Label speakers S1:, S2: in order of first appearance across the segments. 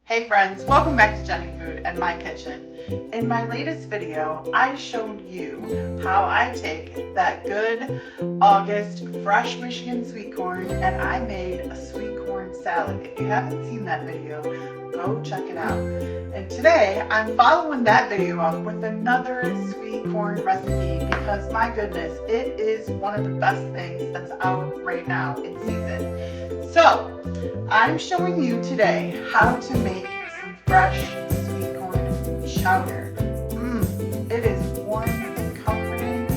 S1: Hey friends, welcome back to Jenny Food and My Kitchen. In my latest video, I showed you how I take that good August fresh Michigan sweet corn and I made a sweet corn salad. If you haven't seen that video, go check it out. And today, I'm following that video up with another sweet corn recipe because my goodness, it is one of the best things that's out right now in season. So, I'm showing you today how to make some fresh sweet corn chowder. It is warm and comforting,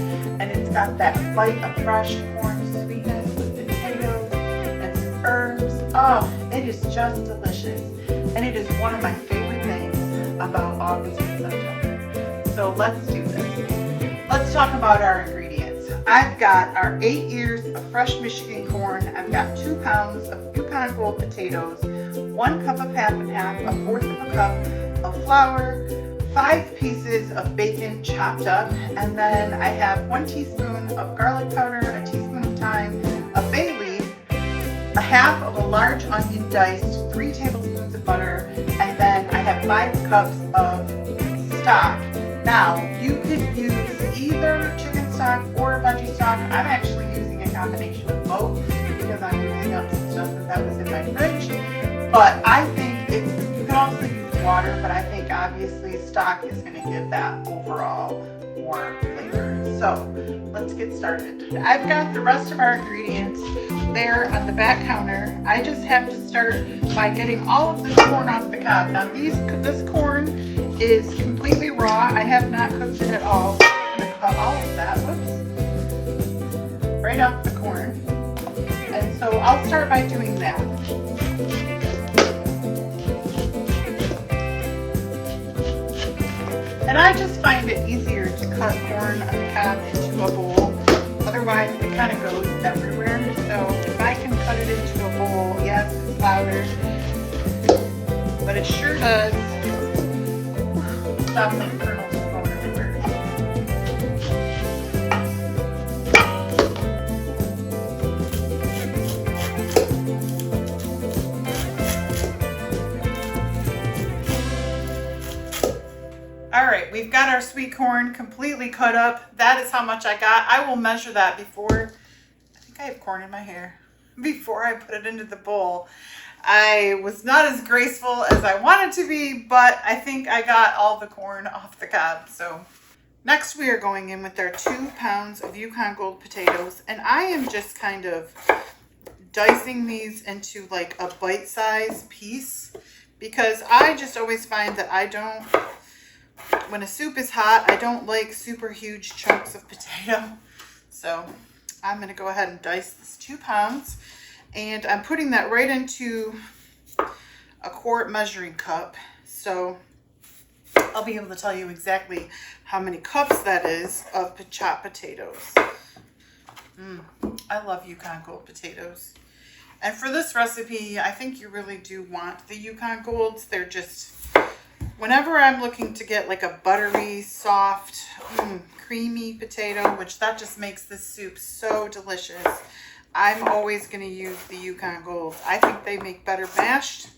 S1: and it's got that bite of fresh corn sweetness with potatoes and some herbs. Oh, it is just delicious, and it is one of my favorite things about August and September. So let's do this. Let's talk about our ingredients. I've got our 8 ears of fresh Michigan corn. I've got 2 pounds of Yukon Gold potatoes, 1 cup of half and half, a fourth of a cup of flour, 5 pieces of bacon chopped up, and then I have 1 teaspoon of garlic powder, a teaspoon of thyme, a bay leaf, a half of a large onion diced, 3 tablespoons of butter, and then I have 5 cups of stock. Now, you could use either chicken stock or veggie stock. I'm actually using a combination of both because I'm using up some stuff that was in my fridge. But I think you can also use water, but I think obviously stock is going to give that overall more flavor. So let's get started. I've got the rest of our ingredients there on the back counter. I just have to start by getting all of this corn off the cob. Now this corn is completely raw. I have not cooked it at all. I'm going to cut all of that, right off the corn. And so I'll start by doing that. And I just find it easier to cut corn on the cob into a bowl. Otherwise, it kind of goes everywhere. So if I can cut it into a bowl, yes, it's louder, but it sure does stop the kernels from going everywhere. All right, we've got our sweet corn completely cut up. That is how much I got. I will measure that before, I think I have corn in my hair, before I put it into the bowl. I was not as graceful as I wanted to be, but I think I got all the corn off the cob. So next we are going in with our 2 pounds of Yukon Gold potatoes, and I am just kind of dicing these into like a bite-sized piece because I just always find that when a soup is hot, I don't like super huge chunks of potato. So I'm going to go ahead and dice this 2 pounds. And I'm putting that right into a quart measuring cup. So I'll be able to tell you exactly how many cups that is of chopped potatoes. I love Yukon Gold potatoes. And for this recipe, I think you really do want the Yukon Golds. They're just, whenever I'm looking to get like a buttery, soft, creamy potato, which that just makes this soup so delicious, I'm always going to use the Yukon Gold. I think they make better mashed.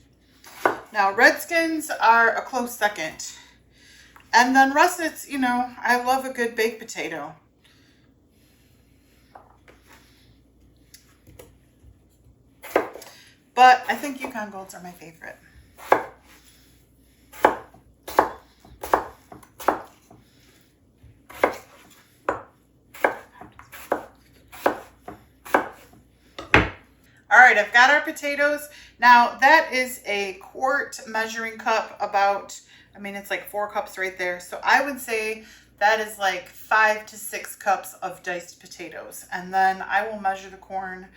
S1: Now, Redskins are a close second. And then russets, I love a good baked potato. But I think Yukon Golds are my favorite. All right, I've got our potatoes. Now that is a quart measuring cup it's like 4 cups right there. So I would say that is like 5 to 6 cups of diced potatoes. And then I will measure the corn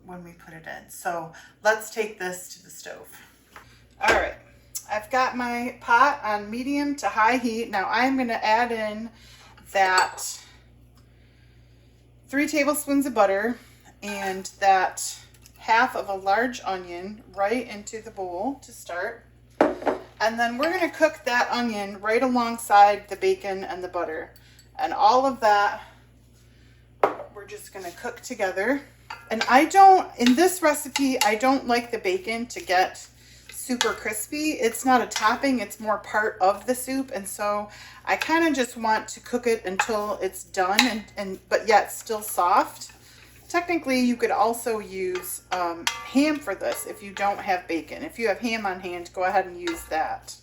S1: when we put it in. So let's take this to the stove. All right, I've got my pot on medium to high heat. Now I'm gonna add in that 3 tablespoons of butter and that half of a large onion right into the bowl to start. And then we're going to cook that onion right alongside the bacon and the butter. And all of that, we're just going to cook together. And in this recipe, I don't like the bacon to get super crispy. It's not a topping, it's more part of the soup. And so I kind of just want to cook it until it's done but yet still soft. Technically, you could also use ham for this if you don't have bacon. If you have ham on hand, go ahead and use that.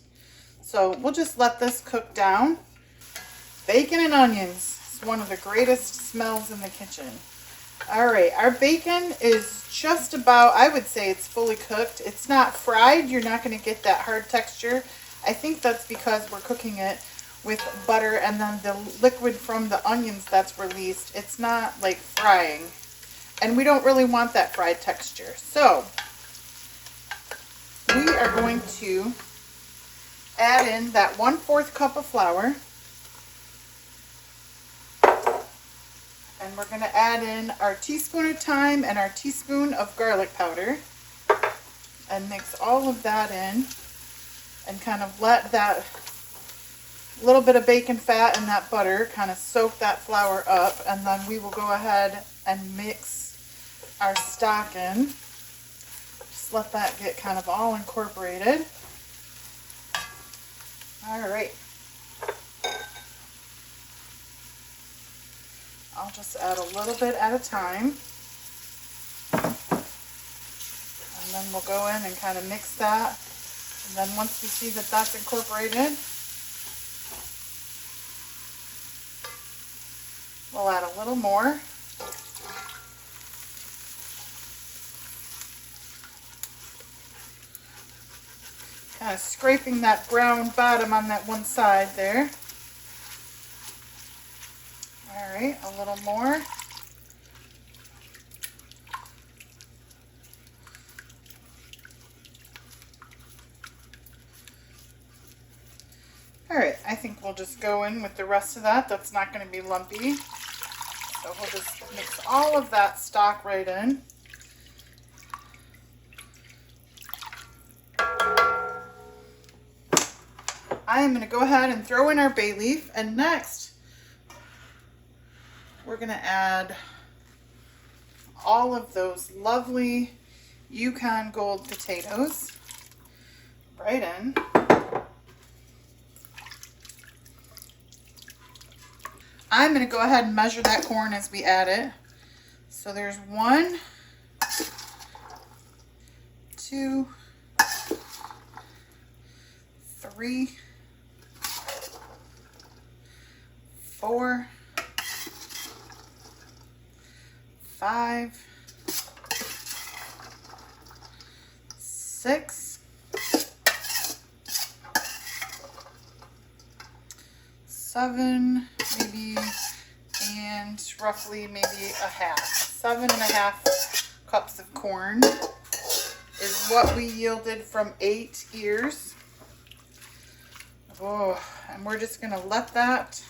S1: So we'll just let this cook down. Bacon and onions is one of the greatest smells in the kitchen. All right, our bacon is just about, I would say it's fully cooked. It's not fried. You're not going to get that hard texture. I think that's because we're cooking it with butter and then the liquid from the onions that's released. It's not like frying. And we don't really want that fried texture. So we are going to add in that 1/4 cup of flour. And we're going to add in our teaspoon of thyme and our teaspoon of garlic powder. And mix all of that in. And kind of let that little bit of bacon fat and that butter kind of soak that flour up. And then we will go ahead and mix our stock in. Just let that get kind of all incorporated. All right. I'll just add a little bit at a time. And then we'll go in and kind of mix that. And then once we see that that's incorporated, we'll add a little more. Kind of scraping that brown bottom on that one side there. All right, a little more. All right, I think we'll just go in with the rest of that. That's not going to be lumpy. So we'll just mix all of that stock right in. I am going to go ahead and throw in our bay leaf, and next we're going to add all of those lovely Yukon Gold potatoes right in. I'm going to go ahead and measure that corn as we add it. So there's 1, 2, 3, 4, 5, 6, 7, maybe, and roughly maybe a half. 7.5 cups of corn is what we yielded from 8 ears. Oh, and we're just gonna let that.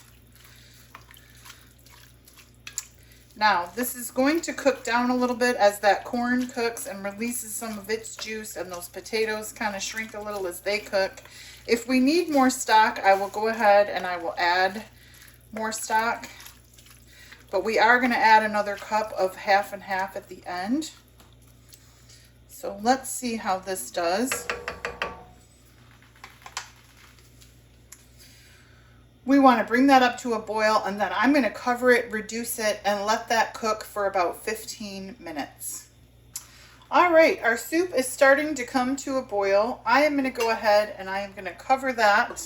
S1: Now, this is going to cook down a little bit as that corn cooks and releases some of its juice, and those potatoes kind of shrink a little as they cook. If we need more stock, I will go ahead and I will add more stock. But we are going to add another cup of half and half at the end. So let's see how this does. We want to bring that up to a boil, and then I'm going to cover it, reduce it, and let that cook for about 15 minutes. All right, our soup is starting to come to a boil. I am going to go ahead and I am going to cover that,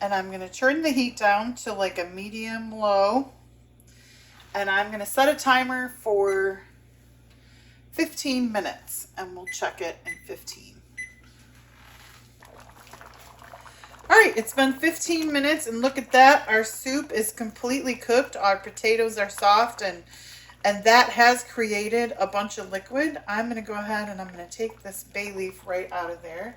S1: and I'm going to turn the heat down to like a medium low, and I'm going to set a timer for 15 minutes, and we'll check it in 15. All right, it's been 15 minutes, and look at that. Our soup is completely cooked. Our potatoes are soft, and that has created a bunch of liquid. I'm going to go ahead and I'm going to take this bay leaf right out of there.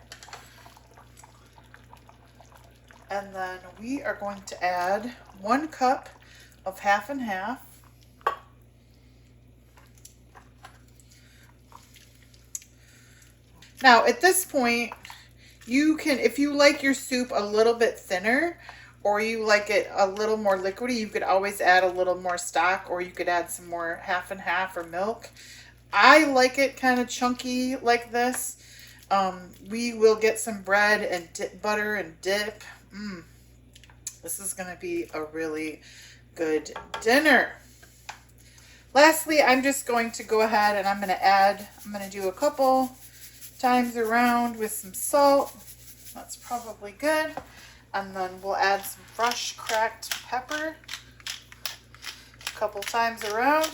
S1: And then we are going to add 1 cup of half and half. Now, at this point, you can, if you like your soup a little bit thinner, or you like it a little more liquidy, you could always add a little more stock, or you could add some more half and half or milk. I like it kind of chunky like this. We will get some bread and butter and dip. This is going to be a really good dinner. Lastly, I'm just going to go ahead and I'm going to do a couple times around with some salt. That's probably good. And then we'll add some fresh cracked pepper. A couple times around.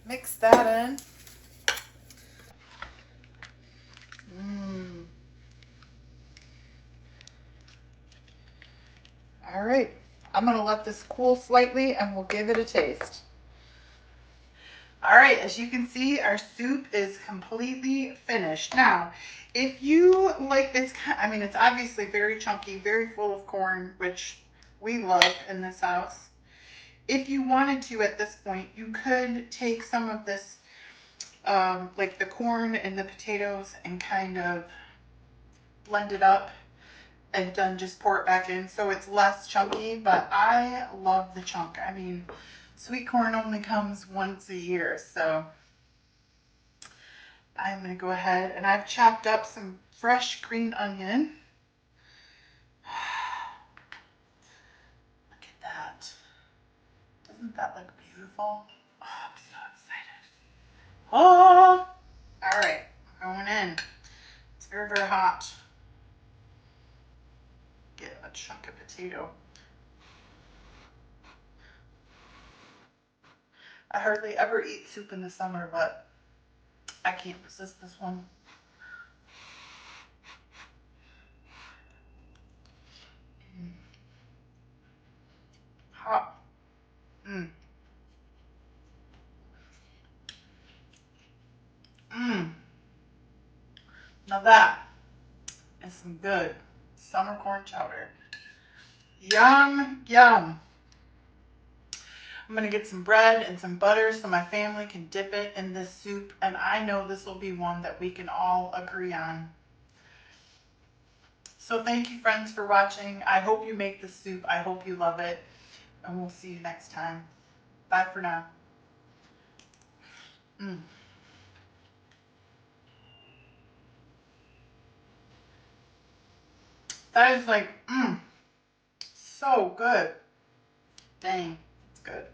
S1: Mix that in. All right, I'm gonna let this cool slightly and we'll give it a taste. All right, as you can see, our soup is completely finished. Now, if you like this, I mean, it's obviously very chunky, very full of corn, which we love in this house. If you wanted to at this point, you could take some of this, like the corn and the potatoes, and kind of blend it up and then just pour it back in so it's less chunky. But I love the chunk. I mean, sweet corn only comes once a year, so I'm going to go ahead and I've chopped up some fresh green onion. Look at that. Doesn't that look beautiful? Oh, I'm so excited. Oh, all right, going in. It's very, very hot. Get a chunk of potato. I hardly ever eat soup in the summer, but I can't resist this one. Hot. Mmm. Mmm. Now that is some good summer corn chowder. Yum, yum. I'm going to get some bread and some butter so my family can dip it in this soup. And I know this will be one that we can all agree on. So thank you, friends, for watching. I hope you make this soup. I hope you love it. And we'll see you next time. Bye for now. That is like, so good. Dang, it's good.